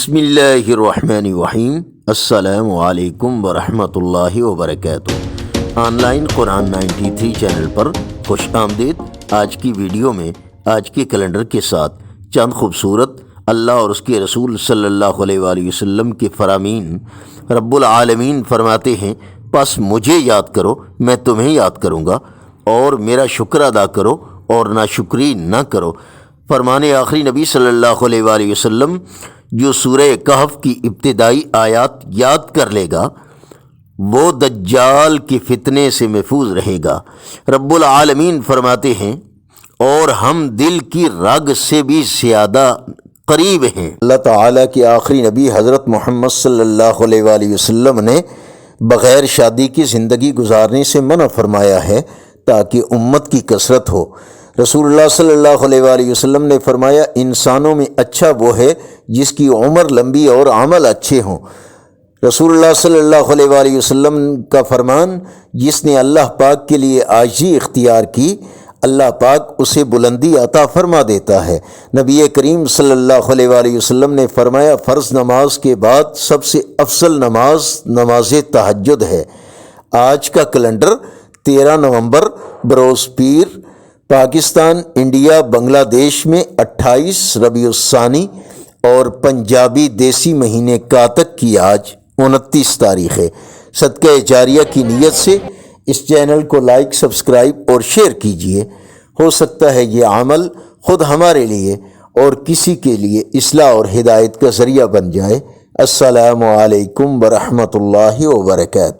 بسم اللہ الرحمن الرحیم۔ السلام علیکم ورحمۃ اللہ وبرکاتہ۔ آن لائن قرآن 93 چینل پر خوش آمدید۔ آج کی ویڈیو میں آج کے کیلنڈر کے ساتھ چند خوبصورت اللہ اور اس کے رسول صلی اللہ علیہ وآلہ وسلم کے فرامین۔ رب العالمین فرماتے ہیں، پس مجھے یاد کرو میں تمہیں یاد کروں گا، اور میرا شکر ادا کرو اور ناشکری نہ کرو۔ فرمان آخری نبی صلی اللہ علیہ وآلہ وسلم، جو سورہ کہف کی ابتدائی آیات یاد کر لے گا وہ دجال کے فتنے سے محفوظ رہے گا۔ رب العالمین فرماتے ہیں، اور ہم دل کی رگ سے بھی زیادہ قریب ہیں۔ اللہ تعالیٰ کے آخری نبی حضرت محمد صلی اللہ علیہ وآلہ وسلم نے بغیر شادی کی زندگی گزارنے سے منع فرمایا ہے تاکہ امت کی کثرت ہو۔ رسول اللہ صلی اللہ علیہ وآلہ وسلم نے فرمایا، انسانوں میں اچھا وہ ہے جس کی عمر لمبی اور عمل اچھے ہوں۔ رسول اللہ صلی اللہ علیہ وآلہ وسلم کا فرمان، جس نے اللہ پاک کے لیے عاجزی اختیار کی اللہ پاک اسے بلندی عطا فرما دیتا ہے۔ نبی کریم صلی اللہ علیہ وآلہ وسلم نے فرمایا، فرض نماز کے بعد سب سے افضل نماز نماز تہجد ہے۔ آج کا کیلنڈر 13 نومبر بروز پیر، پاکستان، انڈیا، بنگلہ دیش میں 28 ربیع الثانی اور پنجابی دیسی مہینے کاتک کی آج 29 تاریخ ہے۔ صدقہ جاریہ کی نیت سے اس چینل کو لائک، سبسکرائب اور شیئر کیجیے۔ ہو سکتا ہے یہ عمل خود ہمارے لیے اور کسی کے لیے اصلاح اور ہدایت کا ذریعہ بن جائے۔ السلام علیکم ورحمۃ اللہ وبرکاتہ۔